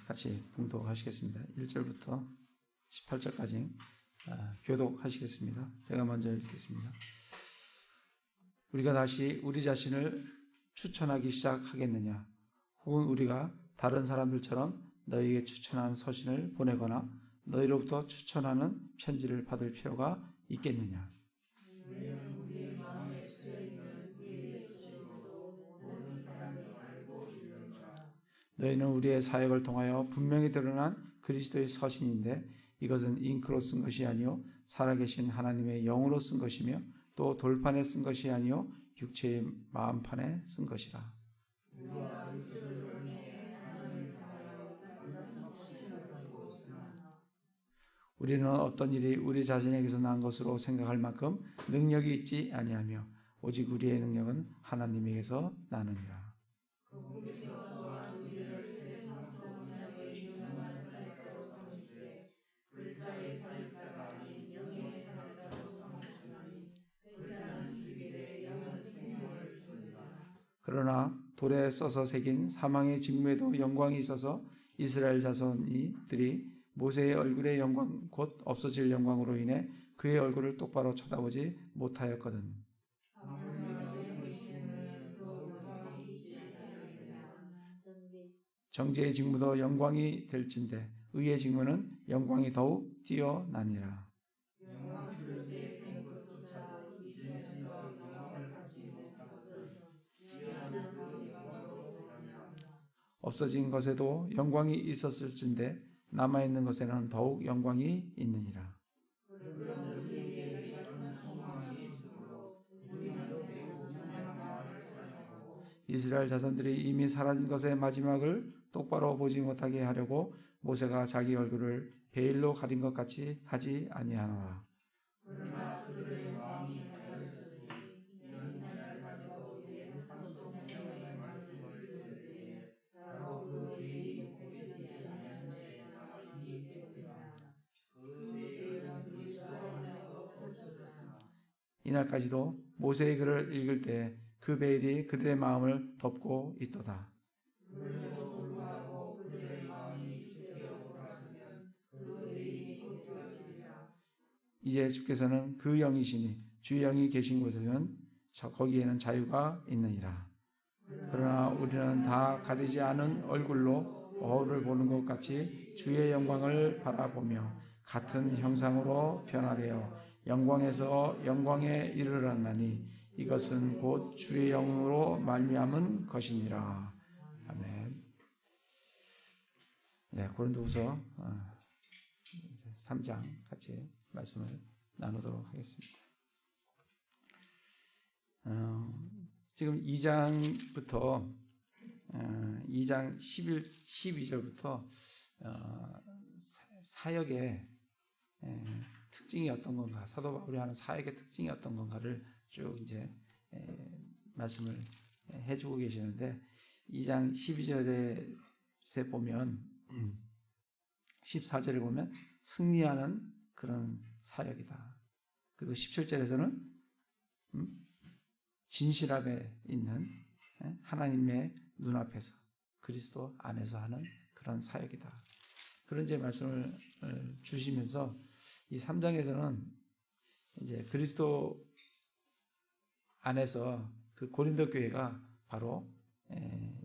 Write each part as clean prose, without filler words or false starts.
같이 봉독하시겠습니다. 1절부터 18절까지 교독하시겠습니다. 제가 먼저 읽겠습니다. 우리가 다시 우리 자신을 추천하기 시작하겠느냐? 혹은 우리가 다른 사람들처럼 너희에게 추천하는 서신을 보내거나 너희로부터 추천하는 편지를 받을 필요가 있겠느냐? 너희는 우리의 사역을 통하여 분명히 드러난 그리스도의 서신인데 이것은 잉크로 쓴 것이 아니요 살아계신 하나님의 영으로 쓴 것이며 또 돌판에 쓴 것이 아니요 육체의 마음판에 쓴 것이라. 우리는 어떤 일이 우리 자신에게서 난 것으로 생각할 만큼 능력이 있지 아니하며 오직 우리의 능력은 하나님에게서 나느니라. 그러나 돌에 써서 새긴 사망의 직무에도 영광이 있어서 이스라엘 자손들이 모세의 얼굴의 영광 곧 없어질 영광으로 인해 그의 얼굴을 똑바로 쳐다보지 못하였거든. 정죄의 직무도 영광이 될진대 의의 직무는 영광이 더욱 뛰어나니라. 없어진 것에도 영광이 있었을진데 남아있는 것에는 더욱 영광이 있느니라. 이스라엘 자손들이 이미 사라진 것의 마지막을 똑바로 보지 못하게 하려고 모세가 자기 얼굴을 베일로 가린 것 같이 하지 아니하노라. 이날까지도 모세의 글을 읽을 때 그 베일이 그들의 마음을 덮고 있도다. 이제 주께서는 그 영이시니 주의 영이 계신 곳에는 거기에는 자유가 있느니라. 그러나 우리는 다 가리지 않은 얼굴로 거울을 보는 것 같이 주의 영광을 바라보며 같은 형상으로 변화되어 영광에서 영광에 이르렀나니 이것은 곧 주의 영으로 말미암은 것이니라. 아멘. 고린도후서 3장 같이 말씀을 나누도록 하겠습니다. 지금 2장부터 2장 12절부터 사역의 특징이 어떤 건가, 사도 바울이 하는 사역의 특징이 어떤 건가를 쭉 이제 말씀을 해주고 계시는데 2장 12절에 보면 14절에 보면 승리하는 그런 사역이다. 그리고 17절에서는 진실함에 있는 하나님의 눈앞에서 그리스도 안에서 하는 그런 사역이다. 그런 이제 말씀을 주시면서 이 3장에서는 이제 그리스도 안에서 그 고린도 교회가 바로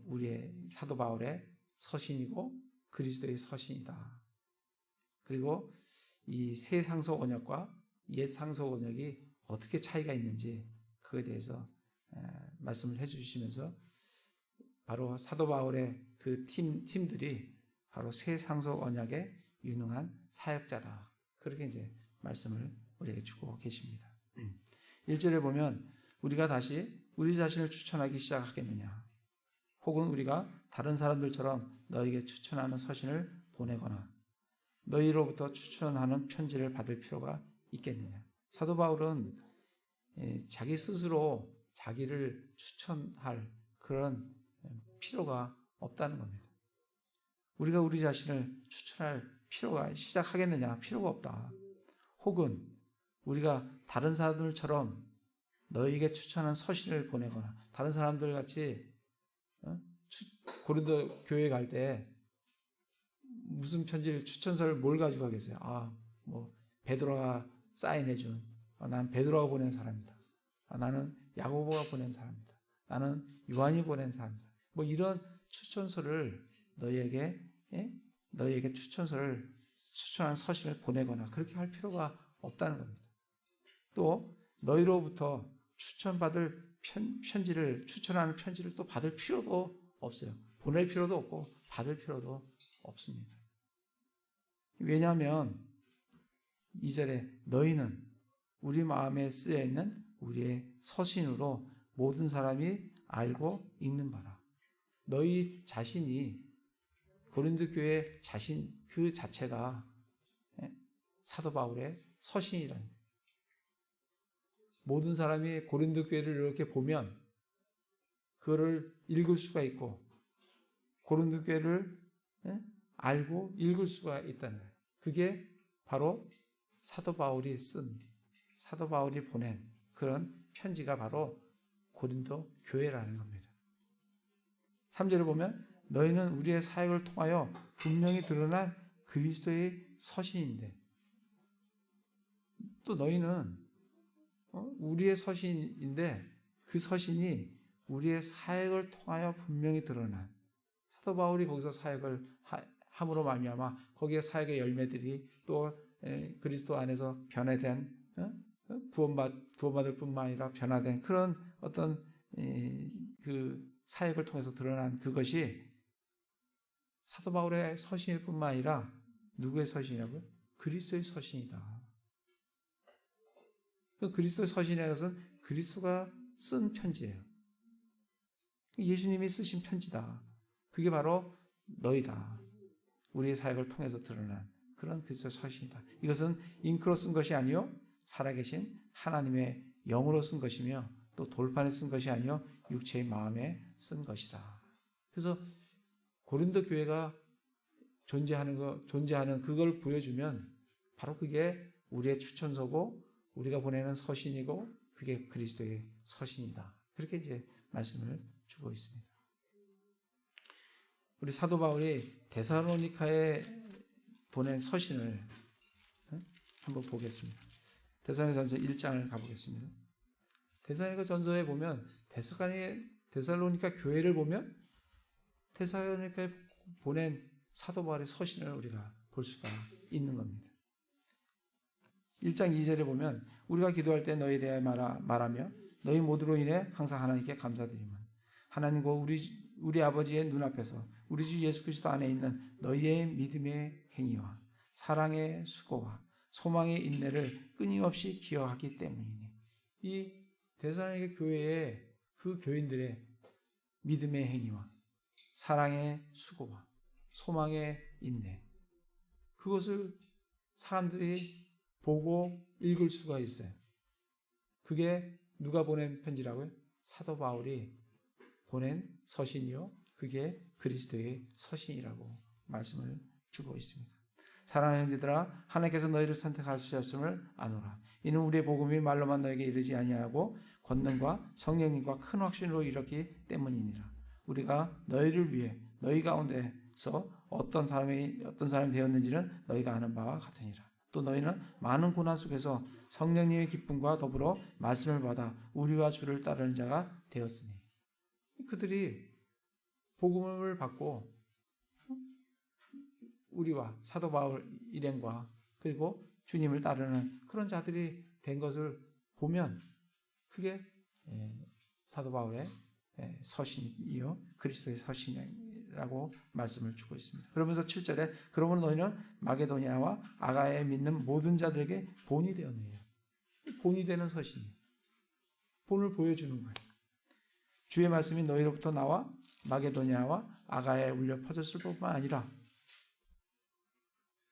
우리의 사도 바울의 서신이고 그리스도의 서신이다. 그리고 이 새 상속 언약과 옛 상속 언약이 어떻게 차이가 있는지 그거에 대해서 말씀을 해주시면서 바로 사도 바울의 그 팀들이 바로 새 상속 언약에 유능한 사역자다. 그렇게 이제 말씀을 우리에게 주고 계십니다. 1절에 보면 우리가 다시 우리 자신을 추천하기 시작하겠느냐? 혹은 우리가 다른 사람들처럼 너에게 추천하는 서신을 보내거나 너희로부터 추천하는 편지를 받을 필요가 있겠느냐? 사도 바울은 자기 스스로 자기를 추천할 그런 필요가 없다는 겁니다. 우리가 우리 자신을 추천할 필요가 시작하겠느냐? 필요가 없다. 혹은 우리가 다른 사람들처럼 너에게 추천한 서신을 보내거나 다른 사람들 같이 고린도 교회 갈 때 무슨 편지를 추천서를 뭘 가지고 가겠어요? 베드로가 사인해준 난 베드로가 보낸 사람이다. 나는 야고보가 보낸 사람이다. 나는 요한이 보낸 사람이다. 이런 추천서를 너희에게 추천한 서신을 보내거나 그렇게 할 필요가 없다는 겁니다. 또 너희로부터 추천받을 추천하는 편지를 또 받을 필요도 없어요. 보낼 필요도 없고 받을 필요도 없습니다. 왜냐하면 2절에 너희는 우리 마음에 쓰여 있는 우리의 서신으로 모든 사람이 알고 읽는 바라. 너희 자신이 고린도 교회 자신 그 자체가 사도 바울의 서신이라는 거예요. 모든 사람이 고린도 교회를 이렇게 보면 그거를 읽을 수가 있고 고린도 교회를 알고 읽을 수가 있다는 거예요. 그게 바로 사도 바울이 보낸 그런 편지가 바로 고린도 교회라는 겁니다. 3절을 보면 너희는 우리의 사역을 통하여 분명히 드러난 그리스도의 서신인데 또 너희는 우리의 서신인데 그 서신이 우리의 사역을 통하여 분명히 드러난 사도 바울이 거기서 사역을 함으로 말미암아 거기에 사역의 열매들이 또 그리스도 안에서 변화된 구원받을 뿐만 아니라 변화된 그런 어떤 그 사역을 통해서 드러난 그것이 사도 바울의 서신일 뿐만 아니라 누구의 서신이라고요? 그리스도의 서신이다. 그 그리스도의 서신이라는 것은 그리스도가 쓴 편지예요. 예수님이 쓰신 편지다. 그게 바로 너희다. 우리의 사역을 통해서 드러난 그런 그리스도의 서신이다. 이것은 잉크로 쓴 것이 아니요 살아계신 하나님의 영으로 쓴 것이며 또 돌판에 쓴 것이 아니요 육체의 마음에 쓴 것이다. 그래서 고린도 교회가 존재하는 그걸 보여주면 바로 그게 우리의 추천서고 우리가 보내는 서신이고 그게 그리스도의 서신이다. 그렇게 이제 말씀을 주고 있습니다. 우리 사도 바울이 데살로니카에 보낸 서신을 한번 보겠습니다. 데살로니가전서 1장을 가보겠습니다. 데살로니가전서에 보면 데살로니가 교회를 보면 데살로니카에 보낸 사도 바울의 서신을 우리가 볼 수가 있는 겁니다. 1장 2절에 보면 우리가 기도할 때 너희에 대하여 말하며 너희 모두로 인해 항상 하나님께 감사드리면 하나님과 우리 아버지의 눈앞에서 우리 주 예수 그리스도 안에 있는 너희의 믿음의 행위와 사랑의 수고와 소망의 인내를 끊임없이 기억하기 때문이니 이 데살로니가 교회의 그 교인들의 믿음의 행위와 사랑의 수고와 소망의 인내 그것을 사람들이 보고 읽을 수가 있어요. 그게 누가 보낸 편지라고요? 사도 바울이 보낸 서신이요. 그게 그리스도의 서신이라고 말씀을 주고 있습니다. 사랑하는 형제들아 하나님께서 너희를 선택하셨음을 아노라. 이는 우리의 복음이 말로만 너에게 이르지 아니하고 권능과 성령님과 큰 확신으로 이뤘기 때문이니라. 우리가 너희를 위해 너희 가운데서 어떤 사람이 되었는지는 너희가 아는 바와 같으니라. 또 너희는 많은 고난 속에서 성령님의 기쁨과 더불어 말씀을 받아 우리와 주를 따르는 자가 되었으니 그들이 복음을 받고 우리와 사도 바울 일행과 그리고 주님을 따르는 그런 자들이 된 것을 보면 그게 사도 바울의 서신이요 그리스도의 서신이라고 말씀을 주고 있습니다. 그러면서 7절에 그러므로 너희는 마게도니아와 아가야에 믿는 모든 자들에게 본이 되었느니라. 본이 되는 서신이에요. 본을 보여주는 거예요. 주의 말씀이 너희로부터 나와 마게도니아와 아가야에 울려 퍼졌을 뿐만 아니라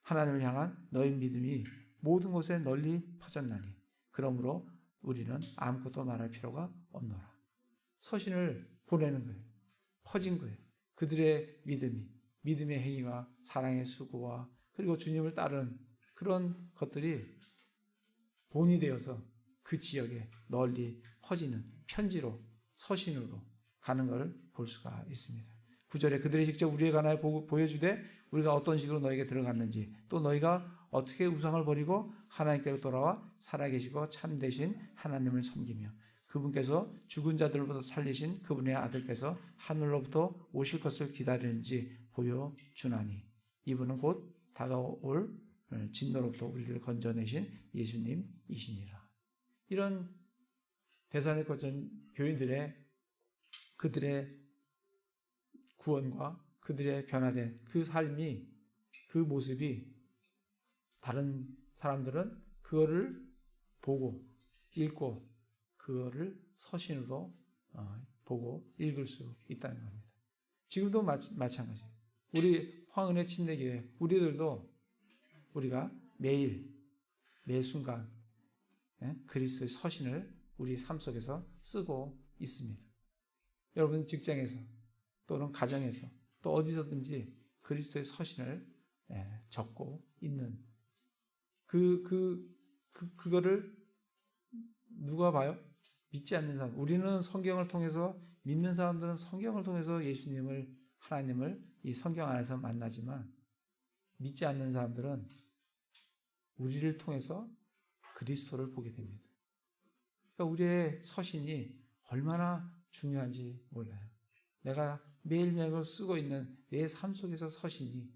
하나님을 향한 너희 믿음이 모든 곳에 널리 퍼졌나니 그러므로 우리는 아무것도 말할 필요가 없노라. 서신을 보내는 거예요. 퍼진 거예요. 그들의 믿음의 행위와 사랑의 수고와 그리고 주님을 따르는 그런 것들이 본이 되어서 그 지역에 널리 퍼지는 편지로 서신으로 가는 걸 볼 수가 있습니다. 9절에 그들이 직접 우리에 관하여 보여주되 우리가 어떤 식으로 너에게 들어갔는지 또 너희가 어떻게 우상을 버리고 하나님께로 돌아와 살아계시고 참되신 하나님을 섬기며 그분께서 죽은 자들로부터 살리신 그분의 아들께서 하늘로부터 오실 것을 기다리는지 보여주나니 이분은 곧 다가올 진노로부터 우리를 건져내신 예수님이시니라. 이런 데살로니가 교인들의 그들의 구원과 그들의 변화된 그 삶이 그 모습이 다른 사람들은 그거를 보고 읽고 그거를 서신으로 보고 읽을 수 있다는 겁니다. 지금도 마찬가지예요. 우리 황은혜 침례교회 우리들도 우리가 매일 매 순간 그리스도의 서신을 우리 삶 속에서 쓰고 있습니다. 여러분 직장에서 또는 가정에서 또 어디서든지 그리스도의 서신을 적고 있는 그거를 누가 봐요? 믿지 않는 사람. 우리는 성경을 통해서 믿는 사람들은 성경을 통해서 예수님을 하나님을 이 성경 안에서 만나지만 믿지 않는 사람들은 우리를 통해서 그리스도를 보게 됩니다. 그러니까 우리의 서신이 얼마나 중요한지 몰라요. 내가 매일매일 쓰고 있는 내 삶 속에서 서신이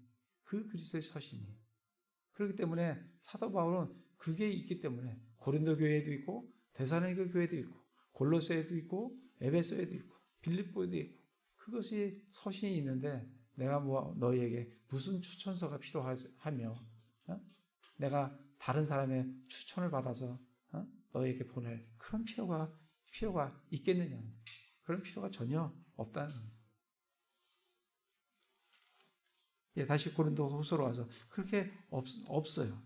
그 그리스도의 서신이 그렇기 때문에 사도 바울은 그게 있기 때문에 고린도 교회에도 있고 데살로니가 교회도 있고 골로새에도 있고 에베소에도 있고 빌립보에도 있고 그것이 서신이 있는데 내가 너희에게 무슨 추천서가 필요하며 내가 다른 사람의 추천을 받아서 너희에게 보낼 그런 필요가 있겠느냐. 그런 필요가 전혀 없다는 겁니다. 다시 고린도 후서로 와서 그렇게 없어요.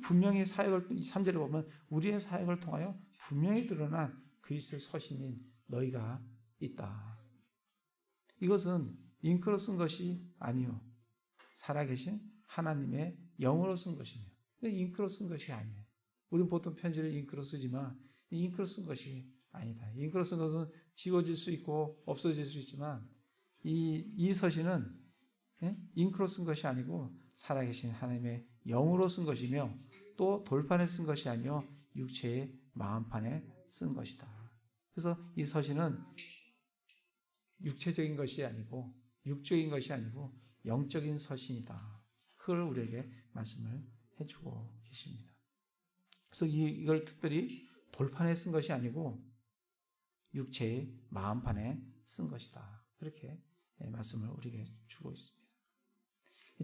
분명히 사역을 3절에 보면 우리의 사역을 통하여 분명히 드러난 그리스도의 서신인 너희가 있다. 이것은 잉크로 쓴 것이 아니요 살아계신 하나님의 영으로 쓴 것이며 잉크로 쓴 것이 아니에요. 우리는 보통 편지를 잉크로 쓰지만 잉크로 쓴 것이 아니다. 잉크로 쓴 것은 지워질 수 있고 없어질 수 있지만 이 서신은 잉크로 쓴 것이 아니고 살아계신 하나님의 영으로 쓴 것이며 또 돌판에 쓴 것이 아니요 육체의 마음판에 쓴 것이다. 그래서 이 서신은 육체적인 것이 아니고 육적인 것이 아니고 영적인 서신이다. 그걸 우리에게 말씀을 해주고 계십니다. 그래서 이걸 특별히 돌판에 쓴 것이 아니고 육체의 마음판에 쓴 것이다. 그렇게 말씀을 우리에게 주고 있습니다.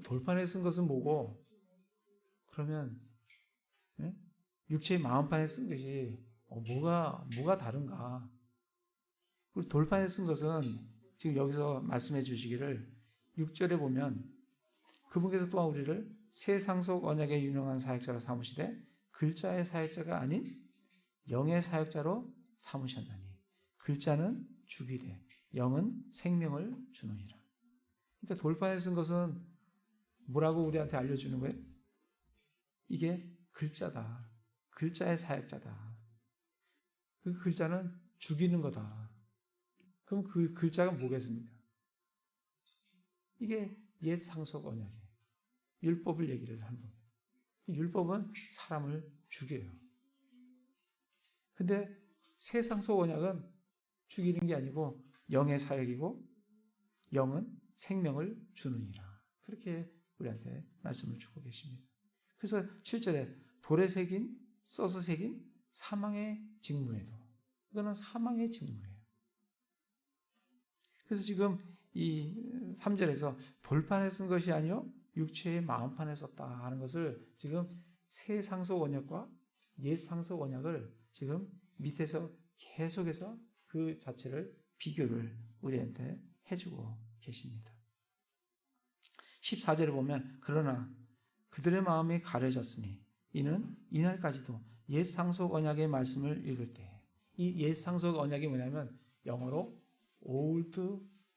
돌판에 쓴 것은 뭐고? 그러면 육체의 마음판에 쓴 것이 뭐가 다른가? 우리 돌판에 쓴 것은 지금 여기서 말씀해 주시기를 6절에 보면 그분께서 또한 우리를 세상속 언약에 유능한 사역자로 삼으시되 글자의 사역자가 아닌 영의 사역자로 삼으셨나니 글자는 죽이되 영은 생명을 주느니라. 그러니까 돌판에 쓴 것은 뭐라고 우리한테 알려주는 거예요? 이게 글자다. 글자의 사역자다. 그 글자는 죽이는 거다. 그럼 그 글자가 뭐겠습니까? 이게 옛 상속 언약이에요. 율법을 얘기를 하는 겁니다. 율법은 사람을 죽여요. 근데 새 상속 언약은 죽이는 게 아니고 영의 사역이고 영은 생명을 주느니라. 그렇게 우리한테 말씀을 주고 계십니다. 그래서 7절에 돌에 새긴 써서 새긴 사망의 직무에도 이거는 사망의 직무예요. 그래서 지금 이 3절에서 돌판에 쓴 것이 아니요 육체의 마음판에 썼다 하는 것을 지금 새 상속 언약과 옛 상속 언약을 지금 밑에서 계속해서 그 자체를 비교를 우리한테 해주고 계십니다. 14절에 보면 그러나 그들의 마음이 가려졌으니 이는 이날까지도 옛 상속 언약의 말씀을 읽을 때 이 옛 상속 언약이 뭐냐면 영어로 Old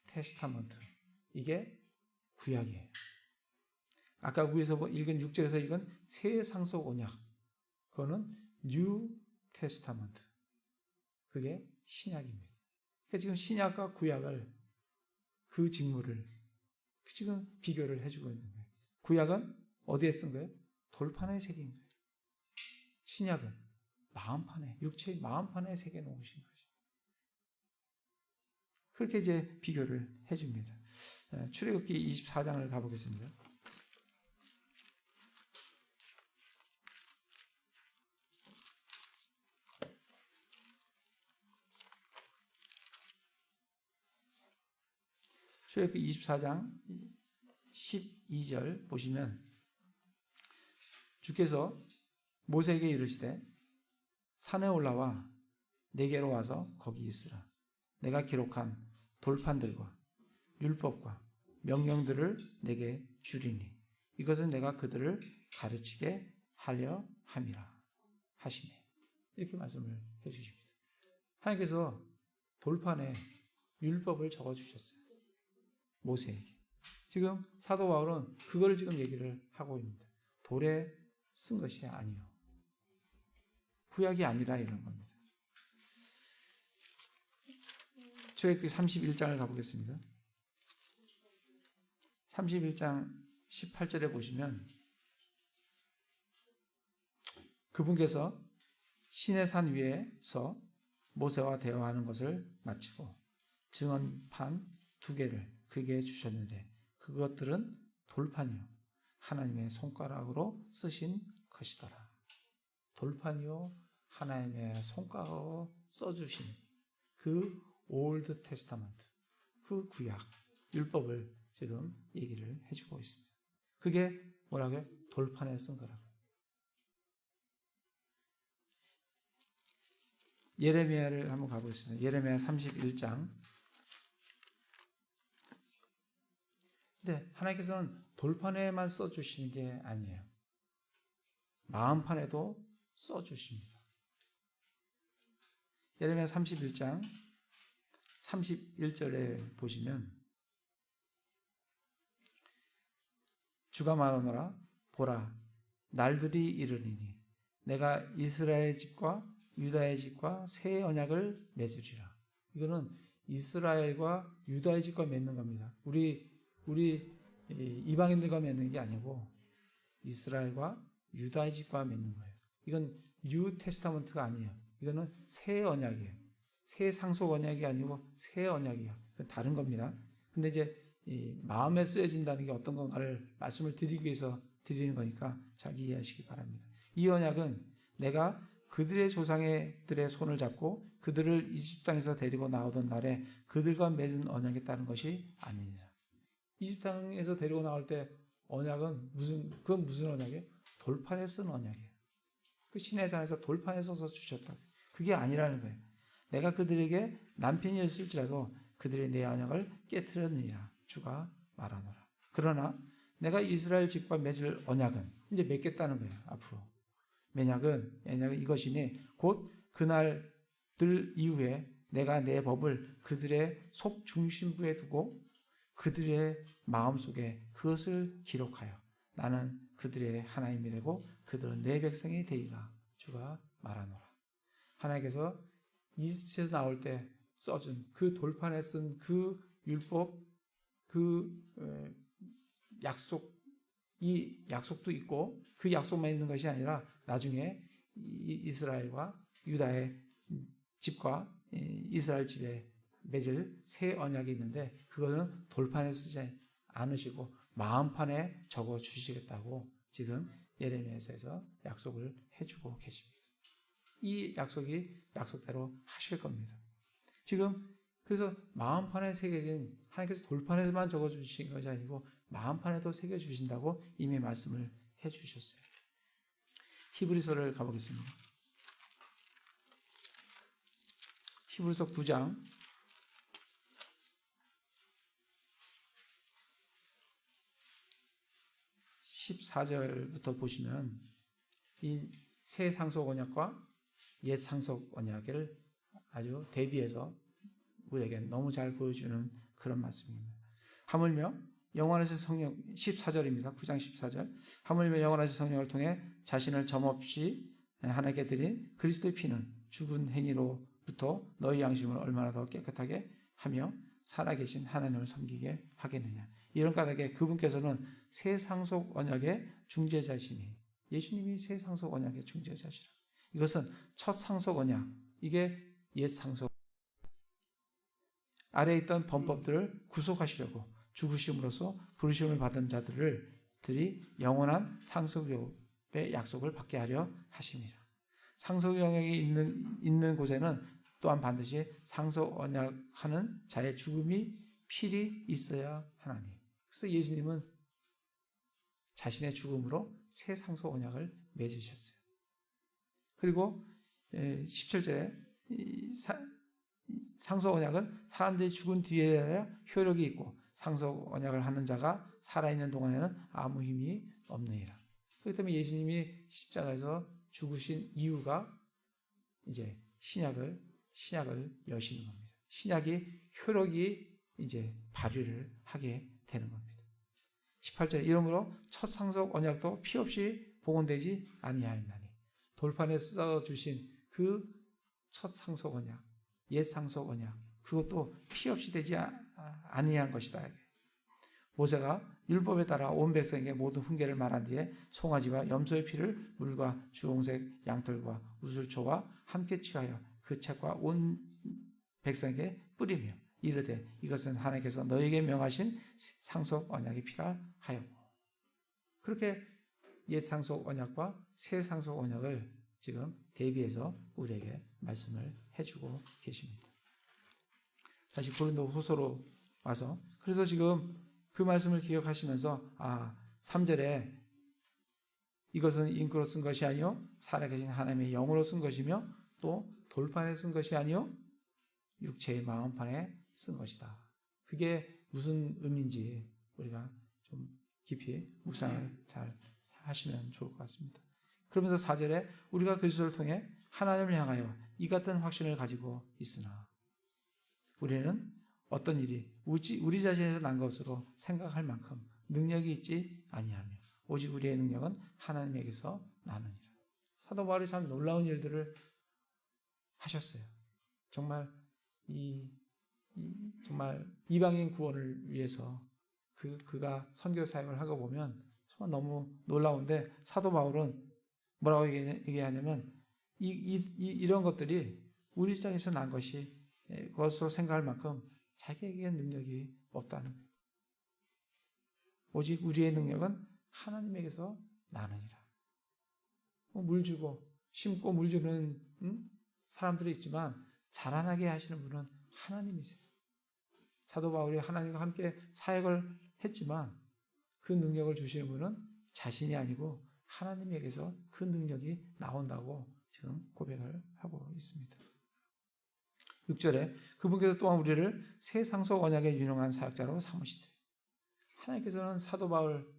Testament 이게 구약이에요. 아까 위에서 읽은 6절에서 읽은 새 상속 언약 그거는 New Testament 그게 신약입니다. 그러니까 지금 신약과 구약을 그 직무를 지금 비교를 해주고 있는 거예요. 구약은 어디에 쓴 거예요? 돌판에 새긴 거예요. 신약은 마음판에, 육체의 마음판에 새겨 놓으신 거죠. 그렇게 이제 비교를 해줍니다. 출애굽기 24장을 가보겠습니다. 출애굽기 24장 12절 보시면 주께서 모세에게 이르시되 산에 올라와 내게로 와서 거기 있으라. 내가 기록한 돌판들과 율법과 명령들을 내게 주리니 이것은 내가 그들을 가르치게 하려 함이라 하시네. 이렇게 말씀을 해주십니다. 하나님께서 돌판에 율법을 적어주셨어요. 모세에게. 지금 사도 바울은 그걸 지금 얘기를 하고 있습니다. 돌에 쓴 것이 아니요. 구약이 아니라 이런 겁니다. 출애굽기 31장을 가보겠습니다. 31장 18절에 보시면 그분께서 시내산 위에서 모세와 대화하는 것을 마치고 증언판 2개를 그에게 주셨는데 그것들은 돌판이요 하나님의 손가락으로 쓰신 것이더라. 돌판이요 하나님의 손가락으로 써주신 그 올드 테스타먼트, 그 구약 율법을 지금 얘기를 해주고 있습니다. 그게 뭐라고요? 돌판에 쓴 거라고. 예레미야를 한번 가보겠습니다. 예레미야 31장. 근데 하나님께서는 돌판에만 써주시는 게 아니에요. 마음판에도 써주십니다. 예레미야 31장 31절에 보시면 주가 말하노라 보라 날들이 이르리니 내가 이스라엘 집과 유다의 집과 새 언약을 맺으리라. 이거는 이스라엘과 유다의 집과 맺는 겁니다. 우리 이방인들과 맺는 게 아니고 이스라엘과 유다의 집과 맺는 거예요. 이건 뉴 테스타먼트가 아니에요. 이거는 새 언약이에요. 새 상속 언약이 아니고 새 언약이에요. 다른 겁니다. 근데 이제 이 마음에 쓰여진다는 게 어떤 건가를 말씀을 드리기 위해서 드리는 거니까 잘 이해하시기 바랍니다. 이 언약은 내가 그들의 조상들의 손을 잡고 그들을 이집트 땅에서 데리고 나오던 날에 그들과 맺은 언약에 따른 것이 아니니라. 이집트 땅에서 데리고 나올 때 언약은 그건 무슨 언약이에요? 돌판에 쓴 언약이에요. 그 시내산에서 돌판에 써서 주셨다. 그게 아니라는 거예요. 내가 그들에게 남편이었을지라도 그들의 내 언약을 깨트렸느니라. 주가 말하노라. 그러나 내가 이스라엘 집과 맺을 언약은 이제 맺겠다는 거예요. 앞으로. 언약은 이것이니 곧 그날들 이후에 내가 내 법을 그들의 속 중심부에 두고 그들의 마음속에 그것을 기록하여 나는 그들의 하나님이 되고 그들은 내 백성이 되리라. 주가 말하노라. 하나님께서 이집트에서 나올 때 써준 그 돌판에 쓴 그 율법, 그 약속, 이 약속도 있고 그 약속만 있는 것이 아니라 나중에 이스라엘과 유다의 집과 이스라엘 집에 맺을 새 언약이 있는데 그거는 돌판에 쓰지 않으시고 마음판에 적어 주시겠다고 지금 예레미야서에서 약속을 해주고 계십니다. 이 약속이 약속대로 하실 겁니다. 지금 그래서 마음판에 새겨진 하나님께서 돌판에만 적어주신 것이 아니고 마음판에도 새겨주신다고 이미 말씀을 해주셨어요. 히브리서를 가보겠습니다. 히브리서 9장 14절부터 보시면 이 새 상속 언약과 옛 상속 언약을 아주 대비해서 우리에게 너무 잘 보여주는 그런 말씀입니다. 하물며 영원하신 성령 14절입니다. 9장 14절. 하물며 영원하신 성령을 통해 자신을 점없이 하나님께 드린 그리스도의 피는 죽은 행위로부터 너희 양심을 얼마나 더 깨끗하게 하며 살아계신 하나님을 섬기게 하겠느냐. 이런 까닭에 그분께서는 새 상속 언약의 중재자시니 예수님이 새 상속 언약의 중재자시라. 이것은 첫 상속 언약, 이게 옛 상속 아래에 있던 범법들을 구속하시려고 죽으심으로써 부르심을 받은 자들이 영원한 상속의 약속을 받게 하려 하심이라. 상속 영역이 있는 곳에는 또한 반드시 상속 언약하는 자의 죽음이 필히 있어야 하나니. 그래서 예수님은 자신의 죽음으로 새 상속 언약을 맺으셨어요. 그리고 17절에 상속 언약은 사람들이 죽은 뒤에야 효력이 있고 상속 언약을 하는 자가 살아있는 동안에는 아무 힘이 없느니라. 그렇기 때문에 예수님이 십자가에서 죽으신 이유가 이제 신약을 여시는 겁니다. 신약이 효력이 이제 발휘를 하게 되는 겁니다. 18절 이러므로 첫 상속 언약도 피 없이 복원되지 아니하였나니 돌판에 써주신 그 첫 상속 언약, 옛 상속 언약, 그것도 피 없이 되지 아니한 것이다. 모세가 율법에 따라 온 백성에게 모든 훈계를 말한 뒤에 송아지와 염소의 피를 물과 주홍색 양털과 우슬초와 함께 취하여 그 책과 온 백성에게 뿌리며 이르되 이것은 하나님께서 너에게 명하신 상속 언약의 피라 하였고. 그렇게 옛 상속 언약과 새 상속 언약을 지금 대비해서 우리에게 말씀을 해주고 계십니다. 다시 고린도 후서로 와서 그래서 지금 그 말씀을 기억하시면서 3절에 이것은 잉크로 쓴 것이 아니요 살아계신 하나님의 영으로 쓴 것이며 또 돌판에 쓴 것이 아니요 육체의 마음판에 쓴 것이다. 그게 무슨 의미인지 우리가 좀 깊이 묵상을 잘 하시면 좋을 것 같습니다. 그러면서 4절에 우리가 그리스도를 통해 하나님을 향하여 이 같은 확신을 가지고 있으나 우리는 어떤 일이 우리 자신에서 난 것으로 생각할 만큼 능력이 있지 아니하며 오직 우리의 능력은 하나님에게서 나느니라. 사도 바울이 참 놀라운 일들을 하셨어요. 정말 정말 이방인 구원을 위해서 그가 선교 사역을 하고 보면 정말 너무 놀라운데 사도 바울은 뭐라고 얘기하냐면 이런 것들이 우리 입장에서 난 것으로 생각할 만큼 자기에게 능력이 없다는 거예요. 오직 우리의 능력은 하나님에게서 나느니라. 물 주고 심고 물 주는 사람들이 있지만 자라나게 하시는 분은 하나님이세요. 사도 바울이 하나님과 함께 사역을 했지만 그 능력을 주시는 분은 자신이 아니고 하나님에게서 그 능력이 나온다고 지금 고백을 하고 있습니다. 6절에 그분께서 또한 우리를 새 상속 언약에 유능한 사역자로 삼으시되 하나님께서는 사도 바울을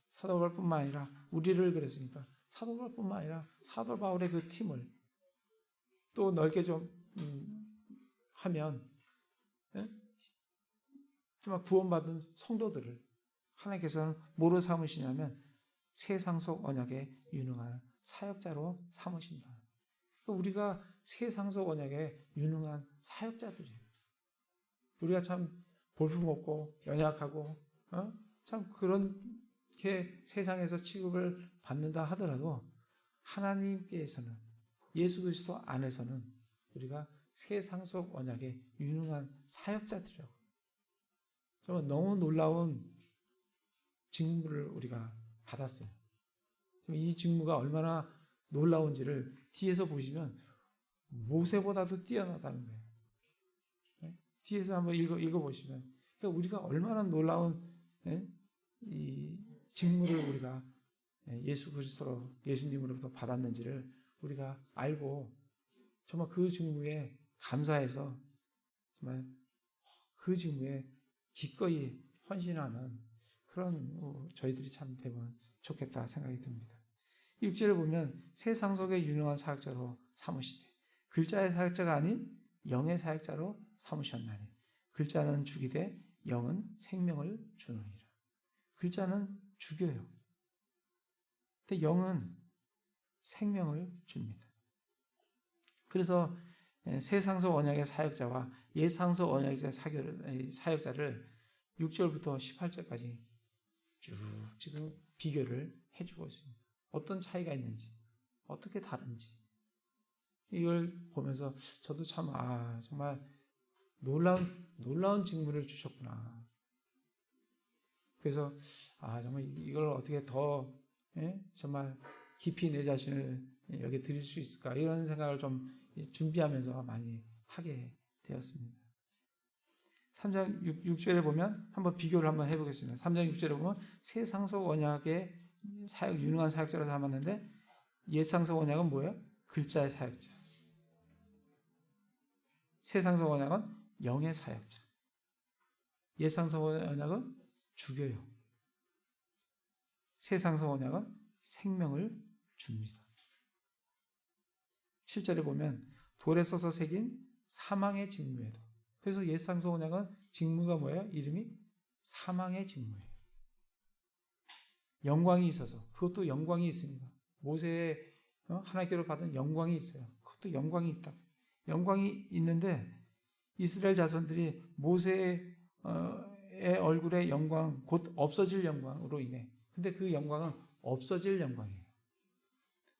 사도 바울뿐만 아니라 우리를 그랬으니까 사도 바울뿐만 아니라 사도 바울의 그 팀을 또 넓게 좀 하면 정말 구원받은 성도들을 하나님께서는 뭐로 삼으시냐면 새 상속 언약에 유능한 사역자로 삼으신다. 우리가 새 상속 언약에 유능한 사역자들이에요. 우리가 참 볼품없고 연약하고 참 그렇게 세상에서 취급을 받는다 하더라도 하나님께서는 예수 그리스도 안에서는 우리가 새 상속 언약에 유능한 사역자들이라고. 정말 너무 놀라운 직무를 우리가 받았어요. 이 직무가 얼마나 놀라운지를 뒤에서 보시면 모세보다도 뛰어나다는 거예요. 뒤에서 한번 읽어보시면 그러니까 우리가 얼마나 놀라운 이 직무를 우리가 예수님으로부터 받았는지를 우리가 알고 정말 그 직무에 감사해서 정말 그 직무에 기꺼이 헌신하는 그런 저희들이 참 되면 좋겠다 생각이 듭니다. 6절을 보면 새 상속에 유능한 사역자로 삼으시되 글자의 사역자가 아닌 영의 사역자로 삼으셨나니 글자는 죽이되 영은 생명을 주느니라. 글자는 죽여요. 근데 영은 생명을 줍니다. 그래서 새 상서 언약의 사역자와 옛 상서 언약의 사역자를 6절부터 18절까지 쭉 지금 비교를 해주고 있습니다. 어떤 차이가 있는지, 어떻게 다른지 이걸 보면서 저도 참 정말 놀라운 직무를 주셨구나. 그래서 정말 이걸 어떻게 더 정말 깊이 내 자신을 여기 드릴 수 있을까 이런 생각을 좀 준비하면서 많이 하게 되었습니다. 3장 6절에 보면 한번 비교를 한번 해보겠습니다. 3장 6절에 보면 새 상서 언약의 유능한 사역자라서 삼았는데 옛 상서 언약은 뭐예요? 글자의 사역자. 새 상서 언약은 영의 사역자. 옛 상서 언약은 죽여요. 새 상서 언약은 생명을 줍니다. 7절에 보면 돌에 써서 새긴 사망의 직무에도. 그래서 옛 상서 언약은 직무가 뭐예요? 이름이 사망의 직무예요. 영광이 있어서 그것도 영광이 있습니다. 모세의 하나님께로 받은 영광이 있어요. 그것도 영광이 있다. 영광이 있는데 이스라엘 자손들이 모세의 얼굴의 영광, 곧 없어질 영광으로 인해 근데 그 영광은 없어질 영광이에요.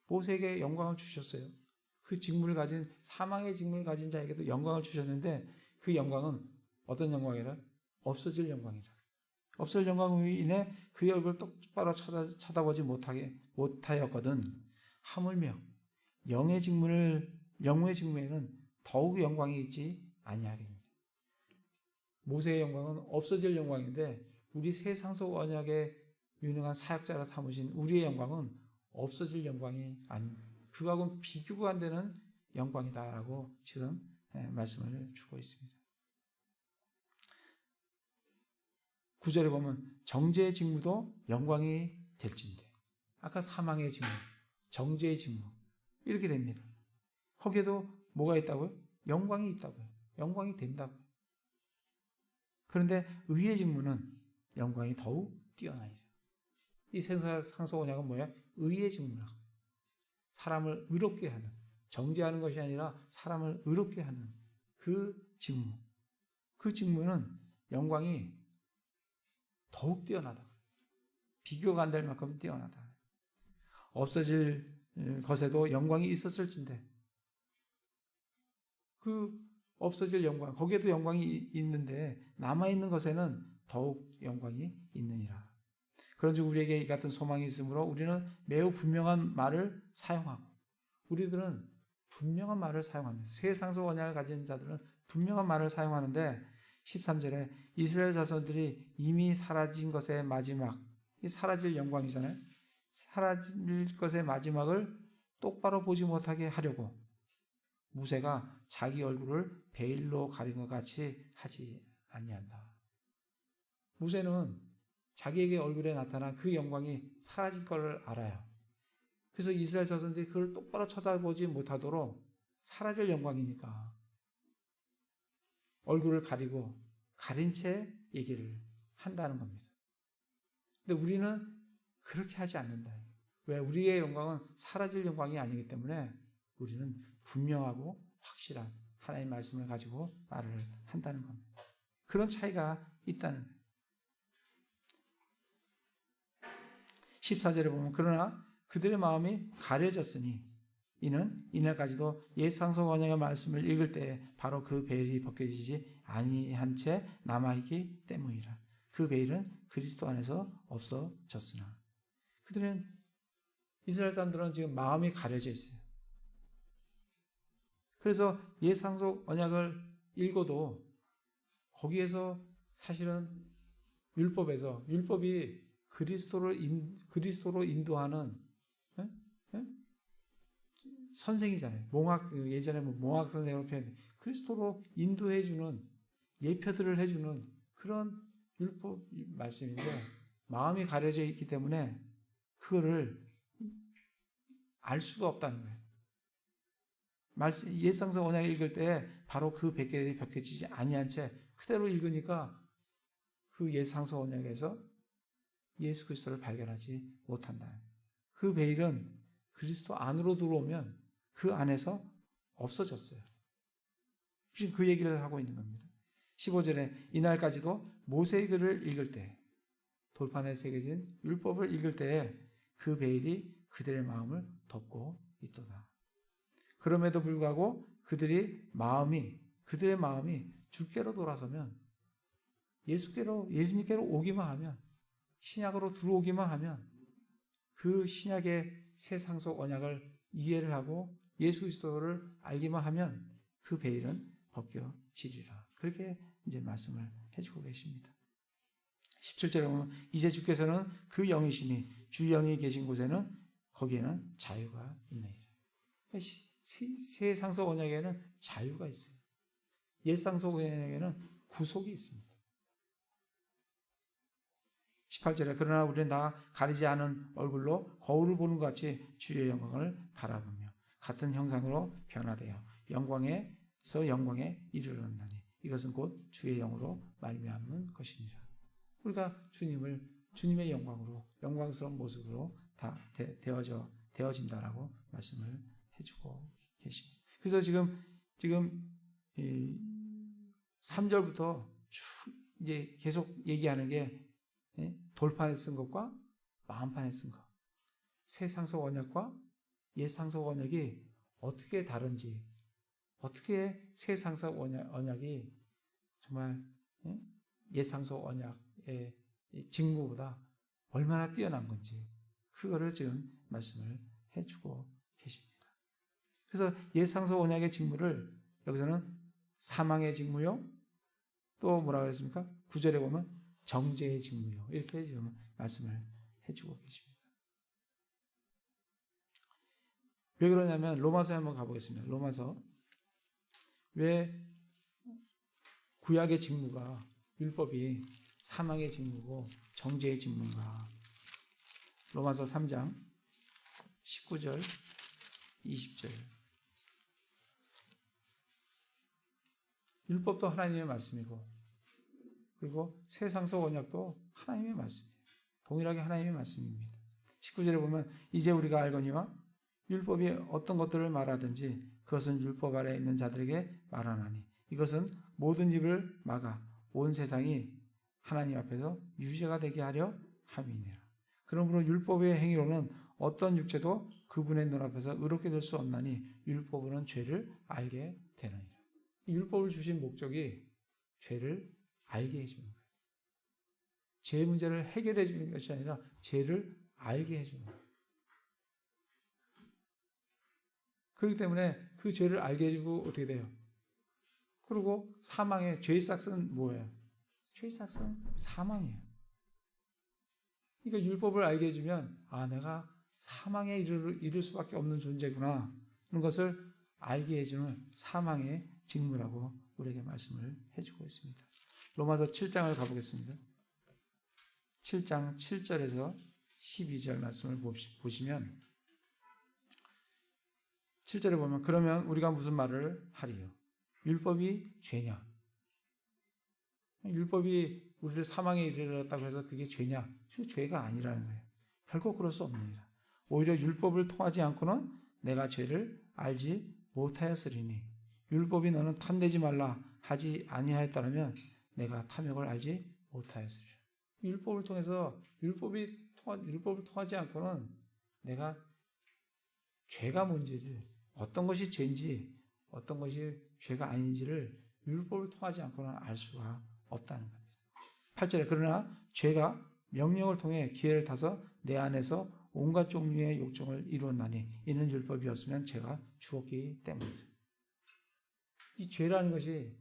모세에게 영광을 주셨어요. 그 직무를 가진 사망의 직무를 가진 자에게도 영광을 주셨는데 그 영광은 어떤 영광이라? 없어질 영광이다. 없어질 영광으로 인해 그의 얼굴을 똑바로 쳐다보지 못하였거든. 하물며 영의 직무에는 더욱 영광이 있지 아니하겠느냐. 모세의 영광은 없어질 영광인데 우리 새 상서 언약의 유능한 사역자라 삼으신 우리의 영광은 없어질 영광이 아닌 그거하고는 비교가 안 되는 영광이다라고 지금 말씀을 주고 있습니다. 9절에 보면 정죄의 직무도 영광이 될진대. 아까 사망의 직무, 정죄의 직무 이렇게 됩니다. 거기에도 뭐가 있다고요? 영광이 있다고요. 영광이 된다고요. 그런데 의의 직무는 영광이 더욱 뛰어나죠. 이 상서 언약은 뭐야? 의의 직무라고. 사람을 의롭게 하는, 정죄하는 것이 아니라 사람을 의롭게 하는 그 직무. 그 직무는 영광이 더욱 뛰어나다. 비교가 안 될 만큼 뛰어나다. 없어질 것에도 영광이 있었을진데 그 없어질 영광, 거기에도 영광이 있는데 남아있는 것에는 더욱 영광이 있느니라. 그런즉 우리에게 이 같은 소망이 있으므로 우리는 매우 분명한 말을 사용하고 우리들은 분명한 말을 사용합니다. 새 상서 언약을 가진 자들은 분명한 말을 사용하는데 13절에 이스라엘 자손들이 이미 사라진 것의 마지막, 이 사라질 영광이잖아요. 사라질 것의 마지막을 똑바로 보지 못하게 하려고 모세가 자기 얼굴을 베일로 가린 것 같이 하지 아니한다. 모세는 자기에게 얼굴에 나타난 그 영광이 사라질 것을 알아요. 그래서 이스라엘 자손들이 그걸 똑바로 쳐다보지 못하도록 사라질 영광이니까 얼굴을 가린 채 얘기를 한다는 겁니다. 근데 우리는 그렇게 하지 않는다. 왜? 우리의 영광은 사라질 영광이 아니기 때문에 우리는 분명하고 확실한 하나님의 말씀을 가지고 말을 한다는 겁니다. 그런 차이가 있다는 거예요. 14절에 보면 그러나 그들의 마음이 가려졌으니 이는 이날까지도 옛 상서 언약의 말씀을 읽을 때 바로 그 베일이 벗겨지지 아니한 채 남아있기 때문이라. 그 베일은 그리스도 안에서 없어졌으나 이스라엘 사람들은 지금 마음이 가려져 있어요. 그래서 옛 상서 언약을 읽어도 거기에서 사실은 율법이 그리스도로 인도하는 선생이잖아요. 예전에 몽학 선생으로 표현해. 그리스도로 인도해주는, 예표들을 해주는 그런 율법 말씀인데, 마음이 가려져 있기 때문에 그거를 알 수가 없다는 거예요. 옛 상서 언약 읽을 때 바로 그 베일이 벗겨지지 아니한 채 그대로 읽으니까 그 옛 상서 언약에서 예수 그리스도를 발견하지 못한다. 그 베일은 그리스도 안으로 들어오면 그 안에서 없어졌어요. 지금 그 얘기를 하고 있는 겁니다. 15절에 이날까지도 모세의 글을 읽을 때, 돌판에 새겨진 율법을 읽을 때에 그 베일이 그들의 마음을 덮고 있도다. 그럼에도 불구하고 그들의 마음이 주께로 돌아서면, 예수님께로 오기만 하면, 신약으로 들어오기만 하면 그 신약의 새 상속 언약을 이해를 하고 예수 그리스도를 알기만 하면 그 베일은 벗겨지리라. 그렇게 이제 말씀을 해주고 계십니다. 17절에 보면 이제 주께서는 그 영이시니 주 영이 계신 곳에는 거기에는 자유가 있나이다. 새 상속 언약에는 자유가 있어요. 옛 상속 언약에는 구속이 있습니다. 18절에 그러나 우리는 다 가리지 않은 얼굴로 거울을 보는 것 같이 주의 영광을 바라보며 같은 형상으로 변화되어 영광에서 영광에 이르렀나니 이것은 곧 주의 영으로 말미암은 것이니라. 우리가 주님의 영광으로, 영광스러운 모습으로 다 되어진다라고 말씀을 해주고 계십니다. 그래서 지금 이 3절부터 쭉 이제 계속 얘기하는 게 돌판에 쓴 것과 마음판에 쓴 것, 새 상속 언약과 옛 상속 언약이 어떻게 다른지, 어떻게 새 상속 언약이 정말 옛 상속 언약의 직무보다 얼마나 뛰어난 건지 그거를 지금 말씀을 해주고 계십니다. 그래서 옛 상속 언약의 직무를 여기서는 사망의 직무요, 또 뭐라고 그랬습니까? 9절에 보면 정죄의 직무요, 이렇게 지금 말씀을 해주고 계십니다. 왜 그러냐면 로마서에 한번 가보겠습니다. 로마서, 왜 구약의 직무가, 율법이 사망의 직무고 정죄의 직무인가? 로마서 3장 19절 20절. 율법도 하나님의 말씀이고 그리고 새 상속 언약도 하나님의 말씀이에요. 동일하게 하나님의 말씀입니다. 19절에 보면 이제 우리가 알거니와 율법이 어떤 것들을 말하든지 그것은 율법 아래에 있는 자들에게 말하나니 이것은 모든 입을 막아 온 세상이 하나님 앞에서 유죄가 되게 하려 함이니라. 그러므로 율법의 행위로는 어떤 육체도 그분의 눈앞에서 의롭게 될 수 없나니 율법으로는 죄를 알게 되느니라. 율법을 주신 목적이 죄를 알게 해주는 거예요. 죄 문제를 해결해 주는 것이 아니라 죄를 알게 해주는 거예요. 그렇기 때문에 그 죄를 알게 해주고 어떻게 돼요? 그리고 사망의 죄의 삭은 뭐예요? 죄의 삭은 사망이에요. 그러니까 율법을 알게 해주면 내가 사망에 이를 수밖에 없는 존재구나 그런 것을 알게 해주는 사망의 직무라고 우리에게 말씀을 해주고 있습니다. 로마서 7장을 가보겠습니다. 7장 7절에서 12절 말씀을 보시면 7절에 보면 그러면 우리가 무슨 말을 하리요? 율법이 죄냐? 율법이 우리를 사망에 이르렀다고 해서 그게 죄냐? 죄가 아니라는 거예요. 결코 그럴 수 없느니라. 오히려 율법을 통하지 않고는 내가 죄를 알지 못하였으리니 율법이 너는 탐내지 말라 하지 아니하였다면 내가 탐욕을 알지 못하였으리라. 율법을 통해서 율법을 통하지 않고는 내가 죄가 뭔지를, 어떤 것이 죄인지 어떤 것이 죄가 아닌지를 율법을 통하지 않고는 알 수가 없다는 겁니다. 8절에 그러나 죄가 명령을 통해 기회를 타서 내 안에서 온갖 종류의 욕정을 이루었나니 이는 율법이었으면 죄가 죽었기 때문이다. 이 죄라는 것이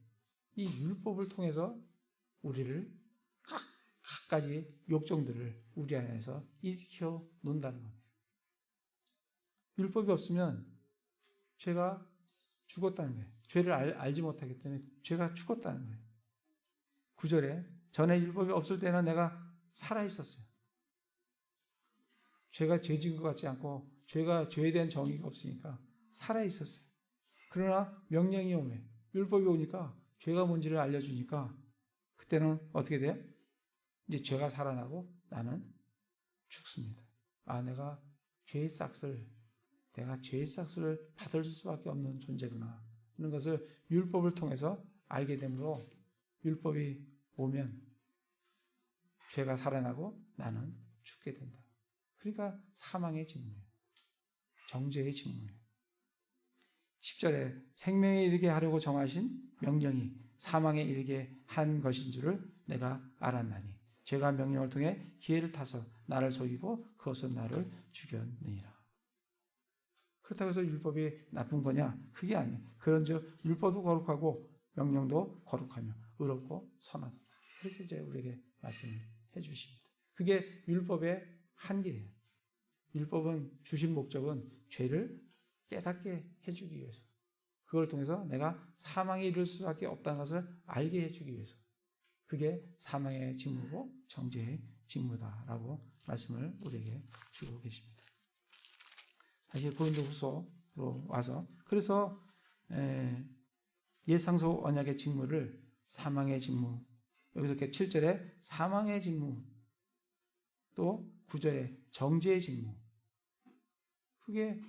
이 율법을 통해서 우리를 각가지 욕정들을 우리 안에서 일으켜 놓는다는 겁니다. 율법이 없으면 죄가 죽었다는 거예요. 죄를 알지 못하기 때문에 죄가 죽었다는 거예요. 9절에 전에 율법이 없을 때는 내가 살아있었어요. 죄가 죄 지은 것 같지 않고 죄에 대한 정의가 없으니까 살아있었어요. 그러나 명령이 오면, 율법이 오니까 죄가 뭔지를 알려주니까 그때는 어떻게 돼요? 이제 죄가 살아나고 나는 죽습니다. 내가 죄의 싹을 받을 수밖에 없는 존재구나 것을 율법을 통해서 알게 되므로 율법이 오면 죄가 살아나고 나는 죽게 된다. 그러니까 사망의 직무예요. 정죄의 직무예요. 10절에 생명에 이르게 하려고 정하신 명령이 사망에 이르게 한 것인 줄을 내가 알았나니 죄가 명령을 통해 기회를 타서 나를 속이고 그것은 나를 죽였느니라. 그렇다고 해서 율법이 나쁜 거냐? 그게 아니에요. 그런즉 율법도 거룩하고 명령도 거룩하며 의롭고 선하다. 그렇게 이제 우리에게 말씀을 해주십니다. 그게 율법의 한계예요. 율법은 주신 목적은 죄를 깨닫게 해주기 위해서, 그걸 통해서 내가 사망에 이를 수밖에 없다는 것을 알게 해주기 위해서, 그게 사망의 직무고 정죄의 직무다라고 말씀을 우리에게 주고 계십니다. 다시 고린도후서로 와서, 그래서 옛상소 언약의 직무를 사망의 직무, 여기서 이렇게 7절에 사망의 직무, 또 9절에 정죄의 직무, 그게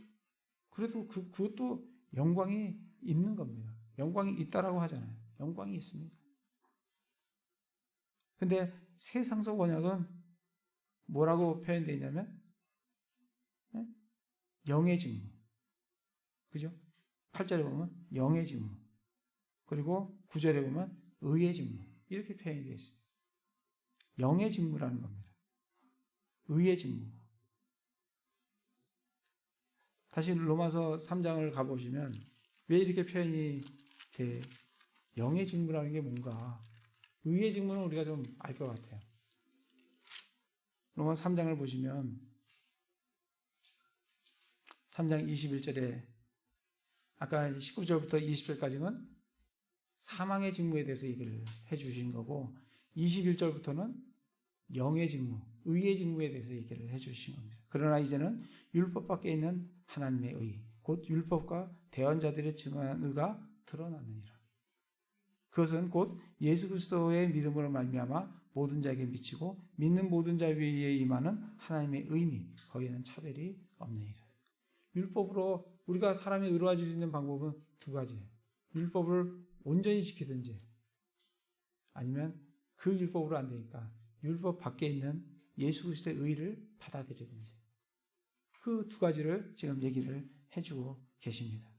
그래도 그것도 영광이 있는 겁니다. 영광이 있다라고 하잖아요. 영광이 있습니다. 근데 새 상속 언약은 뭐라고 표현되어 있냐면 영의 직무. 그죠? 8절에 보면 영의 직무. 그리고 9절에 보면 의의 직무. 이렇게 표현이 되어 있습니다. 영의 직무라는 겁니다. 의의 직무. 다시 로마서 3장을 가보시면 왜 이렇게 표현이 돼? 영의 직무라는 게 뭔가, 의의 직무는 우리가 좀 알 것 같아요. 로마 3장을 보시면 3장 21절에 아까 19절부터 20절까지는 사망의 직무에 대해서 얘기를 해 주신 거고, 21절부터는 영의 직무, 의의 직무에 대해서 얘기를 해 주신 겁니다. 그러나 이제는 율법 밖에 있는 하나님의 의, 곧 율법과 대언자들의 증언한 의가 드러났느니라. 그것은 곧 예수 그리스도의 믿음으로 말미암아 모든 자에게 미치고 믿는 모든 자 위에 임하는 하나님의 의미, 거기에는 차별이 없느니라. 율법으로 우리가 사람이 의로워질 수 있는 방법은 두 가지예요. 율법을 온전히 지키든지, 아니면 그 율법으로 안 되니까 율법 밖에 있는 예수 그리스도의 의를 받아들이든지, 그 두 가지를 지금 얘기를 해주고 계십니다.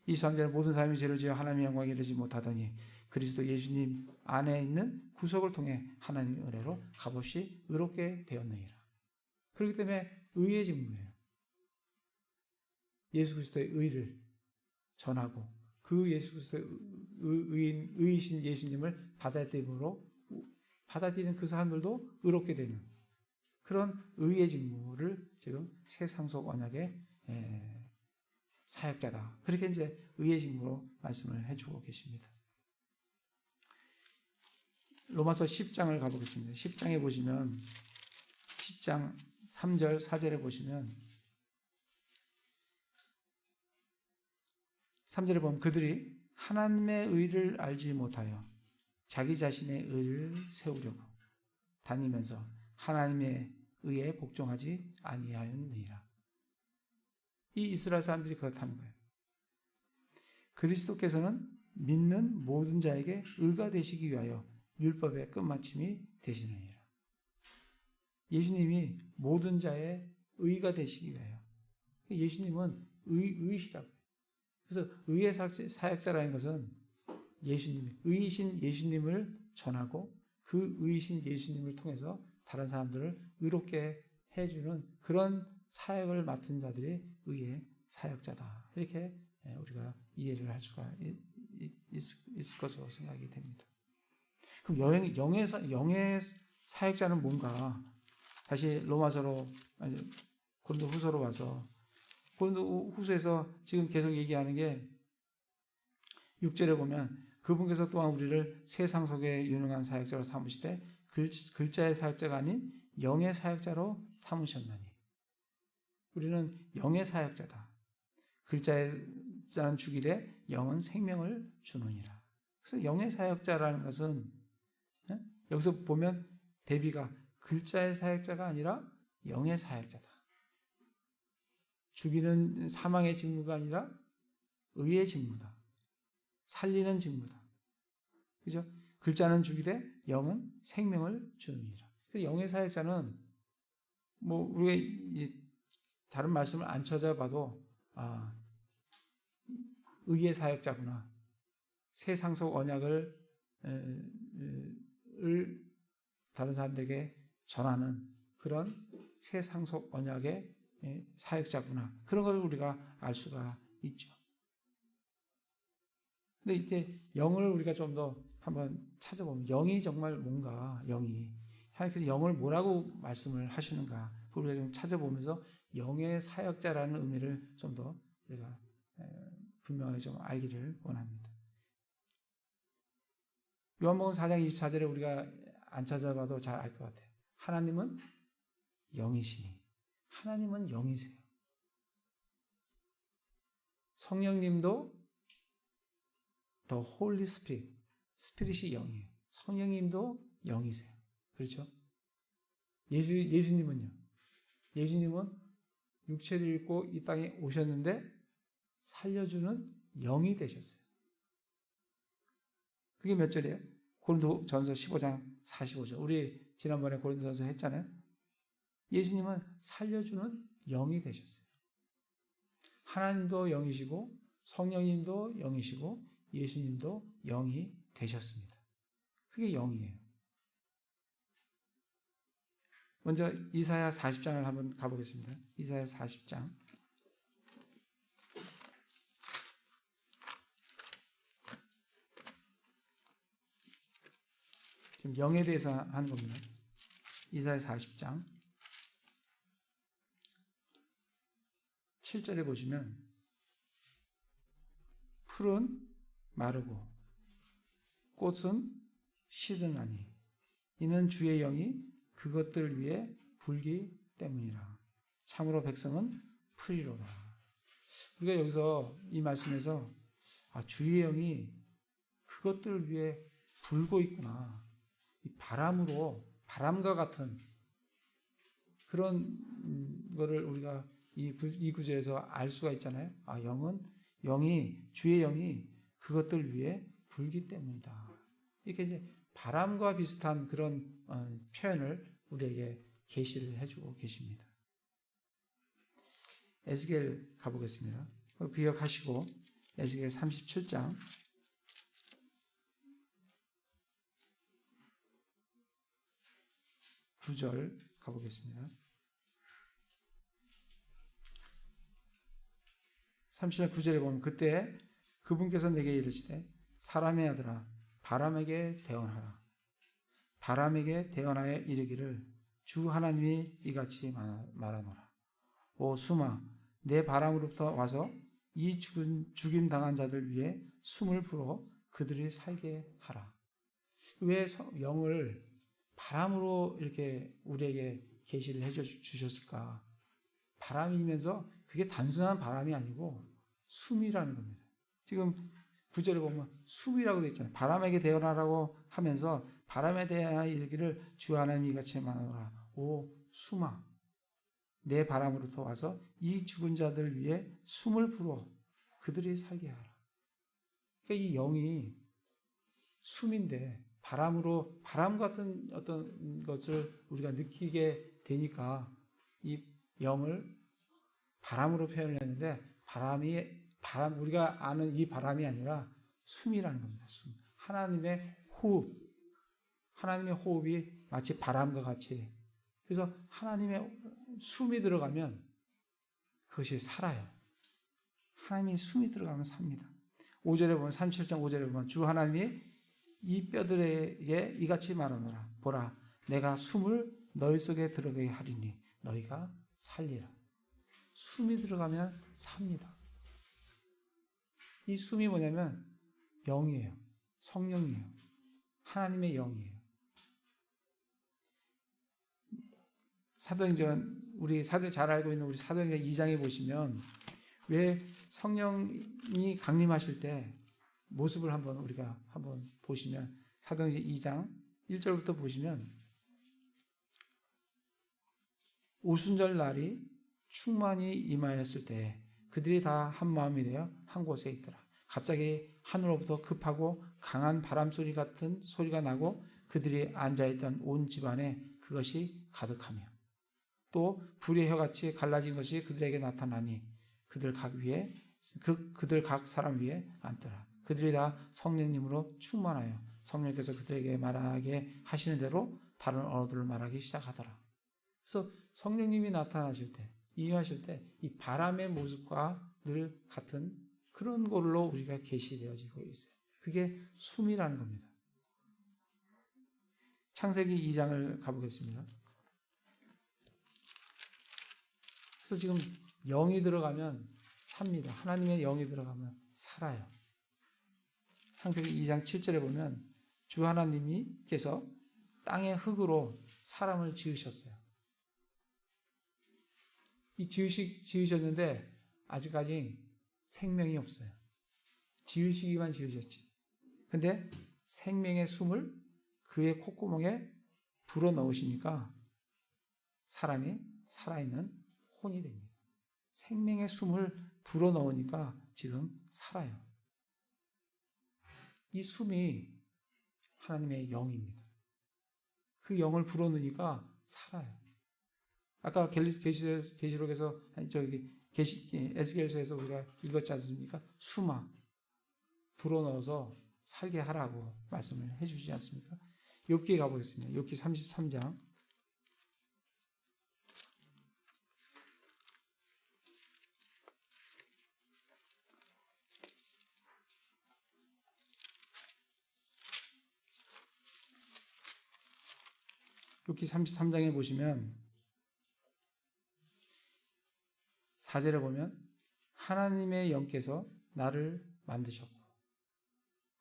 23절에 모든 사람이 죄를 지어 하나님의 영광에 이르지 못하더니 그리스도 예수님 안에 있는 구속을 통해 하나님의 은혜로 값없이 의롭게 되었느니라. 그렇기 때문에 의의 직무예요. 예수 그리스도의 의를 전하고 그 예수 그리스도의 의이신 예수님을 받아들이는 그 사람들도 의롭게 되는 그런 의의 직무를 지금 새 상속 언약의 사역자다. 그렇게 이제 의의 직무로 말씀을 해주고 계십니다. 로마서 10장을 가보겠습니다. 10장에 보시면 10장 3절 4절에 보시면 3절에 보면 그들이 하나님의 의를 알지 못하여 자기 자신의 의를 세우려고 다니면서 하나님의 의에 복종하지 아니하였느니라. 이 이스라엘 사람들이 그렇다는 거예요. 그리스도께서는 믿는 모든 자에게 의가 되시기 위하여 율법의 끝마침이 되시느니라. 예수님이 모든 자의 의가 되시기 위하여. 예수님은 의시라고 해요. 그래서 의의 사역자라는 것은 의이신 예수님을 전하고 그 의이신 예수님을 통해서 다른 사람들을 의롭게 해주는 그런 사역을 맡은 자들이 의의 사역자다. 이렇게 우리가 이해를 할 수가 있을 것으로 생각이 됩니다. 그럼 영의 사역자는 뭔가? 다시 고린도 후서로 와서 고린도 후서에서 지금 계속 얘기하는 게 6절에 보면 그분께서 또한 우리를 새 상속에 유능한 사역자로 삼으시되 글자의 사역자가 아닌 영의 사역자로 삼으셨나니. 우리는 영의 사역자다. 글자의 자는 죽이되 영은 생명을 주느니라. 그래서 영의 사역자라는 것은 여기서 보면 대비가 글자의 사역자가 아니라 영의 사역자다. 죽이는 사망의 직무가 아니라 의의 직무다. 살리는 직무다. 그죠? 글자는 죽이되 영은 생명을 주느니라. 그래서 영의 사역자는 뭐 우리가 다른 말씀을 안 찾아봐도 의의 사역자구나. 새 상속 언약을 다른 사람들에게 전하는 그런 새 상속 언약의 사역자구나. 그런 것을 우리가 알 수가 있죠. 근데 이때 영을 우리가 좀 더 한번 찾아보면 영이 정말 뭔가 하나님께서 영을 뭐라고 말씀을 하시는가 우리가 좀 찾아보면서 영의 사역자라는 의미를 좀 더 우리가 분명히 좀 알기를 원합니다. 요한복음 4장 24절에 우리가 안 찾아봐도 잘 알 것 같아요. 하나님은 영이시니 하나님은 영이세요. 성령님도 The Holy Spirit, 스피릿이 영이에요. 성령님도 영이세요. 그렇죠? 예수님은요? 예수님은 육체를 입고 이 땅에 오셨는데 살려주는 영이 되셨어요. 그게 몇 절이에요? 고린도전서 15장 45절. 우리 지난번에 고린도전서 했잖아요. 예수님은 살려주는 영이 되셨어요. 하나님도 영이시고 성령님도 영이시고 예수님도 영이 되셨습니다. 그게 영이에요. 먼저 이사야 40장을 한번 가보겠습니다. 이사야 40장. 지금 영에 대해서 하는 겁니다. 이사야 40장 7절에 보시면 풀은 마르고 꽃은 시드나니 이는 주의 영이 그것들 위에 불기 때문이라. 참으로 백성은 풀이로다. 우리가 여기서 이 말씀에서 주의 영이 그것들 위에 불고 있구나. 이 바람과 같은 그런 거를 우리가 이 구절에서 알 수가 있잖아요. 주의 영이 그것들 위에 불기 때문이다. 이렇게 이제 바람과 비슷한 그런 표현을 우리에게 계시를 해주고 계십니다. 에스겔 가보겠습니다. 기억하시고 에스겔 37장 9절 가보겠습니다. 37장 9절에 보면 그때 그분께서 내게 이르시되 사람의 아들아 바람에게 대언하라. 바람에게 대언하여 이르기를 주 하나님이 이같이 말하노라. 오 수마 내 바람으로부터 와서 이 죽임 당한 자들 위에 숨을 불어 그들이 살게 하라. 왜 영을 바람으로 이렇게 우리에게 계시를 해 주셨을까? 바람이면서 그게 단순한 바람이 아니고 숨이라는 겁니다. 지금 9절에 보면 숨이라고 되어 있잖아요. 바람에게 대언하라고 하면서 바람에 대하여 이르기를 주 하나님이 같이 말하노라. 오 숨아 내 바람으로부터 와서 이 죽은 자들 위에 숨을 불어 그들이 살게 하라. 그러니까 이 영이 숨인데 바람 같은 어떤 것을 우리가 느끼게 되니까 이 영을 바람으로 표현을 했는데 우리가 아는 이 바람이 아니라 숨이라는 겁니다. 숨. 하나님의 호흡이 마치 바람과 같이. 그래서 하나님의 숨이 들어가면 그것이 살아요. 하나님의 숨이 들어가면 삽니다. 5절에 보면 37장 5절에 보면 주 하나님이 이 뼈들에게 이같이 말하노라. 보라 내가 숨을 너희 속에 들어가게 하리니 너희가 살리라. 숨이 들어가면 삽니다. 이 숨이 뭐냐면 영이에요. 성령이에요. 하나님의 영이에요. 사도행전 우리 잘 알고 있는 우리 사도행전 2장에 보시면 왜 성령이 강림하실 때 모습을 우리가 한번 보시면 사도행전 2장 1절부터 보시면 오순절 날이 충만히 임하였을 때 그들이 다 한 마음이 되어 한 곳에 있더라. 갑자기 하늘로부터 급하고 강한 바람소리 같은 소리가 나고 그들이 앉아있던 온 집안에 그것이 가득하며 또 불의 혀같이 갈라진 것이 그들에게 나타나니 그들 각 사람 위에 앉더라. 그들이 다 성령님으로 충만하여 성령께서 그들에게 말하게 하시는 대로 다른 언어들을 말하기 시작하더라. 그래서 성령님이 나타나실 때, 임하실 때 이 바람의 모습과 늘 같은 그런 걸로 우리가 계시되어지고 있어요. 그게 숨이라는 겁니다. 창세기 2장을 가보겠습니다. 그래서 지금 영이 들어가면 삽니다. 하나님의 영이 들어가면 살아요. 창세기 2장 7절에 보면 주 하나님께서 땅의 흙으로 사람을 지으셨어요. 이 지으셨는데 아직까지 생명이 없어요. 지으시기만 지으셨지. 근데 생명의 숨을 그의 콧구멍에 불어넣으시니까 사람이 살아있는 혼이 됩니다. 생명의 숨을 불어넣으니까 지금 살아요. 이 숨이 하나님의 영입니다. 그 영을 불어넣으니까 살아요. 아까 계시록에서 에스겔서에서 우리가 읽었지 않습니까? 숨아 불어넣어서 살게 하라고 말씀을 해주지 않습니까? 욥기에 가보겠습니다. 욥기 33장 33장에 보시면 4절에 보면 하나님의 영께서 나를 만드셨고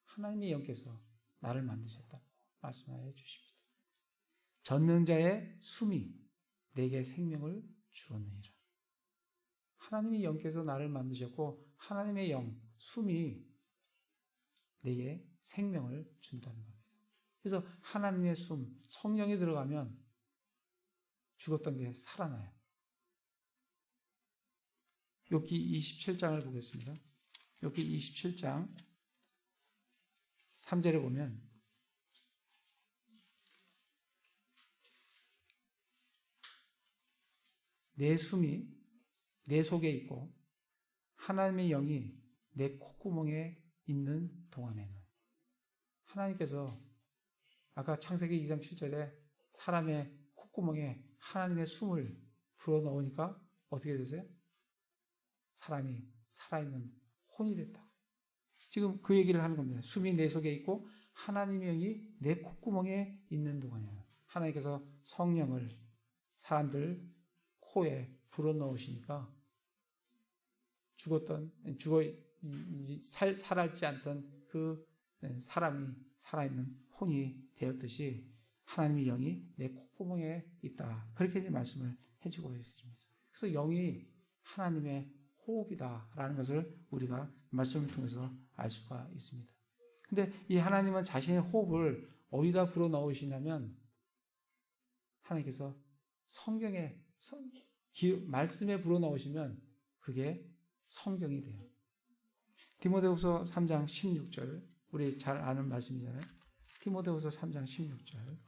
하나님의 영께서 나를 만드셨다고 말씀해 주십니다. 전능자의 숨이 내게 생명을 주었느니라. 하나님의 영께서 나를 만드셨고 하나님의 영, 숨이 내게 생명을 준다는 겁니다. 그래서 하나님의 숨, 성령이 들어가면 죽었던 게 살아나요. 욥기 27장을 보겠습니다. 욥기 27장 3절에 보면 내 숨이 내 속에 있고 하나님의 영이 내 콧구멍에 있는 동안에는 하나님께서 아까 창세기 2장 7절에 사람의 콧구멍에 하나님의 숨을 불어넣으니까 어떻게 되세요? 사람이 살아있는 혼이 됐다. 지금 그 얘기를 하는 겁니다. 숨이 내 속에 있고 하나님의 영이 내 콧구멍에 있는 동안에는 하나님께서 성령을 사람들 코에 불어넣으시니까 살아있지 않던 그 사람이 살아있는 혼이 되었듯이 하나님의 영이 내 콧구멍에 있다. 그렇게 말씀을 해주고 계십니다. 그래서 영이 하나님의 호흡이다라는 것을 우리가 말씀을 통해서 알 수가 있습니다. 근데 이 하나님은 자신의 호흡을 어디다 불어넣으시냐면 하나님께서 성경에 말씀에 불어넣으시면 그게 성경이 돼요. 디모데후서 3장 16절 우리 잘 아는 말씀이잖아요. 디모데후서 3장 16절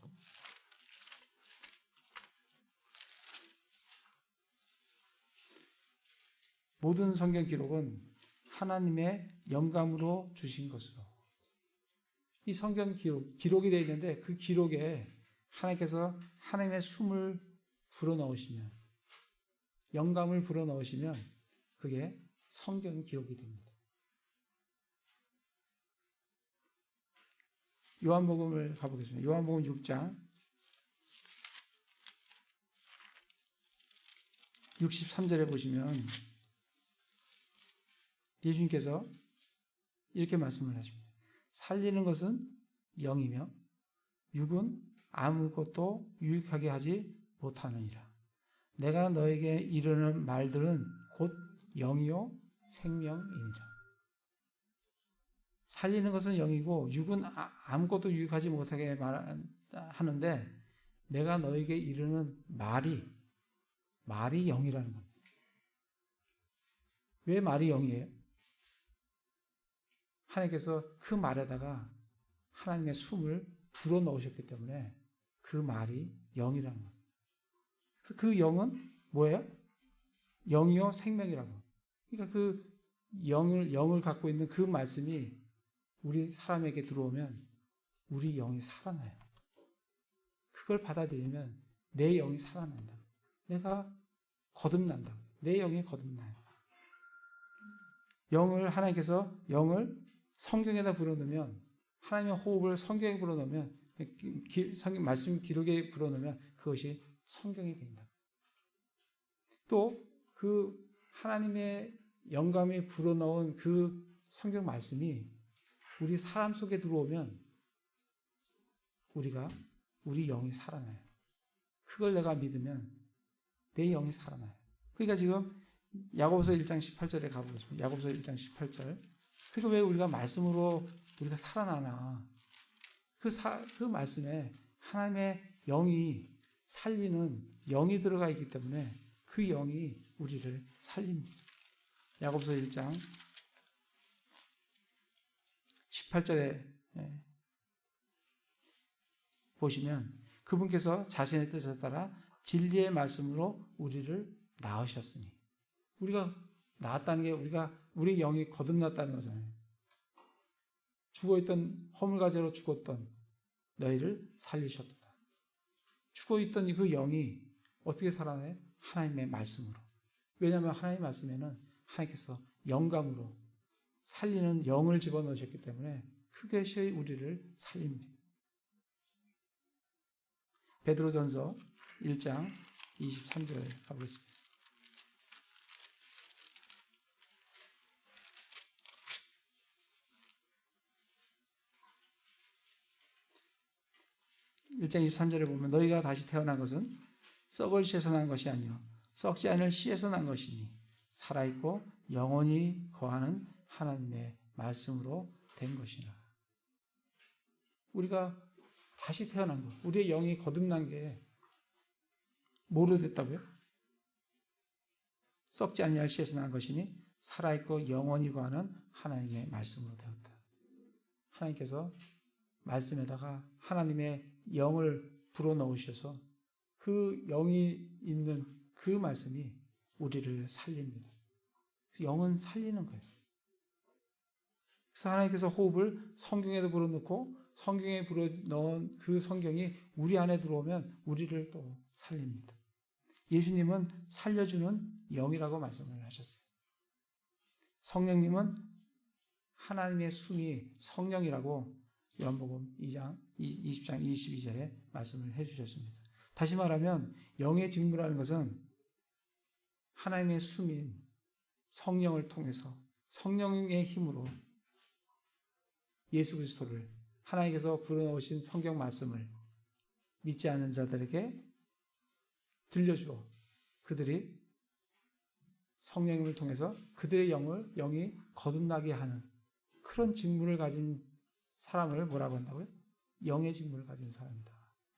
모든 성경 기록은 하나님의 영감으로 주신 것으로 이 성경 기록이 되어 있는데 그 기록에 하나님께서 하나님의 숨을 불어넣으시면 영감을 불어넣으시면 그게 성경 기록이 됩니다. 요한복음을 가보겠습니다. 요한복음 6장 63절에 보시면 예수님께서 이렇게 말씀을 하십니다. 살리는 것은 영이며 육은 아무것도 유익하게 하지 못하느니라. 내가 너에게 이르는 말들은 곧 영이요 생명이니라. 살리는 것은 영이고 육은 아무것도 유익하지 못하게 하는데 내가 너에게 이르는 말이 영이라는 겁니다. 왜 말이 영이에요? 하나님께서 그 말에다가 하나님의 숨을 불어넣으셨기 때문에 그 말이 영이라는 겁니다. 그 영은 뭐예요? 영이요 생명이라고. 그러니까 그 영을 갖고 있는 그 말씀이 우리 사람에게 들어오면 우리 영이 살아나요. 그걸 받아들이면 내 영이 살아난다. 내가 거듭난다. 내 영이 거듭나요. 하나님께서 영을 성경에다 불어넣으면, 하나님의 호흡을 성경에 불어넣으면, 말씀 기록에 불어넣으면 그것이 성경이 된다. 또 그 하나님의 영감이 불어넣은 그 성경 말씀이 우리 사람 속에 들어오면 우리 영이 살아나요. 그걸 내가 믿으면 내 영이 살아나요. 그러니까 지금 야고보서 1장 18절에 가보겠습니다. 야고보서 1장 18절. 그러니까 왜 우리가 말씀으로 우리가 살아나나? 그 말씀에 하나님의 영이 살리는 영이 들어가 있기 때문에 그 영이 우리를 살립니다. 야고보서 1장 18절에 보시면 그분께서 자신의 뜻에 따라 진리의 말씀으로 우리를 낳으셨으니, 우리가 낳았다는 게 우리 영이 거듭났다는 거잖아요. 죽어있던 허물가제로 죽었던 너희를 살리셨도다. 죽어있던 그 영이 어떻게 살아나요? 하나님의 말씀으로. 왜냐하면 하나님의 말씀에는 하나님께서 영감으로 살리는 영을 집어넣으셨기 때문에 그것이 우리를 살립니다. 베드로전서 1장 23절 가보겠습니다. (1장 23절에) 보면 너희가 다시 태어난 것은 썩을 씨에서 난 것이 아니요 썩지 않을 씨에서 난 것이니 살아있고 영원히 거하는 하나님의 말씀으로 된 것이라. 우리가 다시 태어난 것, 우리의 영이 거듭난 게 뭐로 됐다고요? 썩지 아니할 씨에서 난 것이니 살아있고 영원히 거하는 하나님의 말씀으로 되었다. 하나님께서 말씀에다가 하나님의 영을 불어넣으셔서 그 영이 있는 그 말씀이 우리를 살립니다. 영은 살리는 거예요. 그래서 하나님께서 호흡을 성경에도 불어넣고 성경에 불어넣은 그 성경이 우리 안에 들어오면 우리를 또 살립니다. 예수님은 살려주는 영이라고 말씀을 하셨어요. 성령님은 하나님의 숨이 성령이라고 요한복음 2장 20장 22절에 말씀을 해주셨습니다. 다시 말하면 영의 직무라는 것은 하나님의 숨인 성령을 통해서 성령의 힘으로 예수 그리스도를, 하나님께서 불어넣으신 성경 말씀을 믿지 않는 자들에게 들려주어 그들이 성령님을 통해서 그들의 영이 거듭나게 하는 그런 직무를 가진 사람을 뭐라고 한다고요? 영의 직무를 가진 사람이다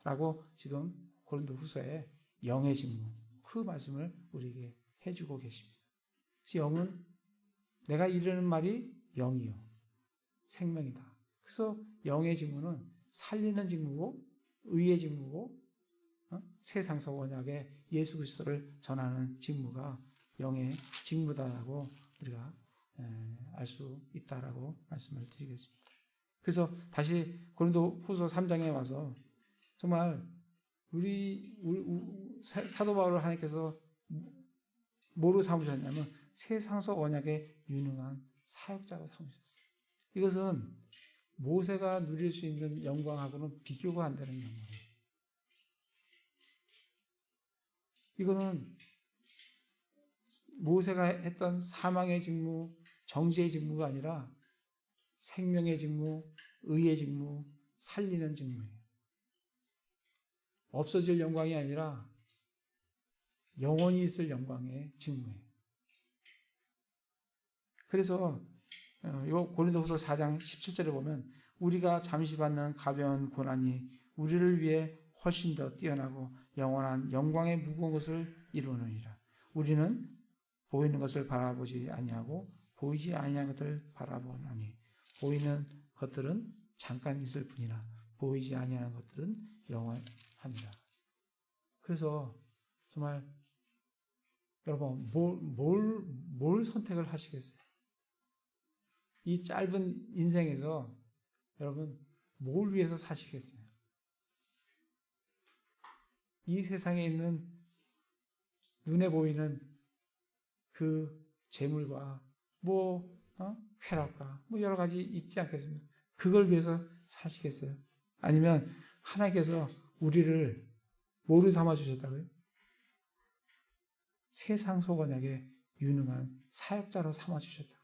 라고 지금 고린도후서에 영의 직무, 그 말씀을 우리에게 해주고 계십니다. 그래서 영은, 내가 이르는 말이 영이요 생명이다. 그래서 영의 직무는 살리는 직무고 의의 직무고 세상서 원약의 예수 그리스도를 전하는 직무가 영의 직무다라고 우리가 알 수 있다라고 말씀을 드리겠습니다. 그래서 다시 고린도후서 3장에 와서 정말 우리 사도 바울을 하나님께서 뭐로 삼으셨냐면 세상서 언약의 유능한 사역자로 삼으셨어요. 이것은 모세가 누릴 수 있는 영광하고는 비교가 안 되는 영광이에요. 이거는 모세가 했던 사망의 직무, 정죄의 직무가 아니라 생명의 직무, 의의 직무, 살리는 직무예요. 없어질 영광이 아니라 영원히 있을 영광의 직무예요. 그래서 고린도후서 4장 17절에 보면 우리가 잠시 받는 가벼운 고난이 우리를 위해 훨씬 더 뛰어나고 영원한 영광의 무거운 것을 이루느니라. 우리는 보이는 것을 바라보지 아니하고 보이지 아니한 것을 바라보나니 보이는 것들은 잠깐 있을 뿐이나 보이지 아니하는 것들은 영원하니라. 그래서 정말 여러분 뭘 선택을 하시겠어요? 이 짧은 인생에서 여러분 뭘 위해서 사시겠어요? 이 세상에 있는 눈에 보이는 그 재물과 쾌락과 여러 가지 있지 않겠습니까? 그걸 위해서 사시겠어요? 아니면 하나님께서 우리를 뭐로 삼아 주셨다고요? 세상 속 언약에 유능한 사역자로 삼아 주셨다고요.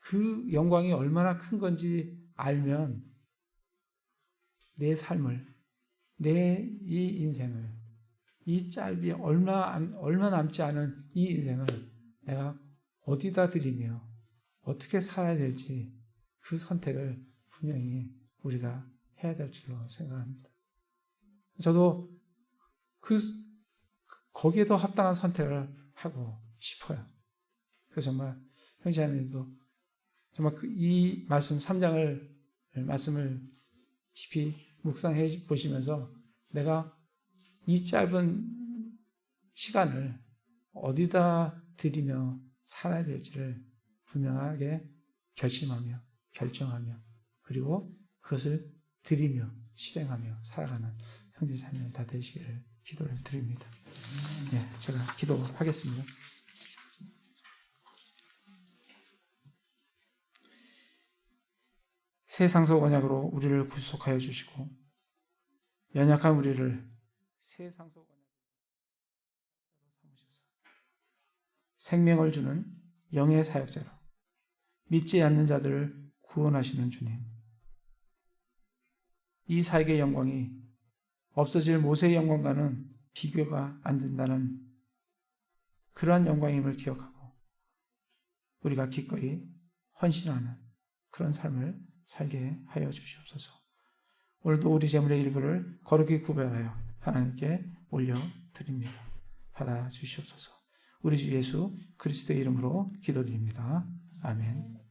그 영광이 얼마나 큰 건지 알면 내 삶을, 내 이 인생을, 이 짧이 얼마 남지 않은 이 인생을 내가 어디다 드리며 어떻게 살아야 될지 그 선택을 분명히 우리가 해야 될 줄로 생각합니다. 저도 거기에 더 합당한 선택을 하고 싶어요. 그래서 정말 형제자매들도 정말 이 말씀 3장을 말씀을 깊이 묵상해 보시면서 내가 이 짧은 시간을 어디다 드리며 살아야 될지를 분명하게 결심하며 결정하며 그리고 그것을 드리며 실행하며 살아가는 형제자매들 다 되시기를 기도를 드립니다. 네, 제가 기도하겠습니다. 세상 속 언약으로 우리를 구속하여 주시고 연약한 우리를 세상 속 언약으로 삼으셔서 생명을 주는 영의 사역자로 믿지 않는 자들을 구원하시는 주님, 이 사역의 영광이 없어질 모세의 영광과는 비교가 안 된다는 그러한 영광임을 기억하고 우리가 기꺼이 헌신하는 그런 삶을 살게 하여 주시옵소서. 오늘도 우리 재물의 일부를 거룩히 구별하여 하나님께 올려드립니다. 받아 주시옵소서. 우리 주 예수 그리스도의 이름으로 기도드립니다. 아멘.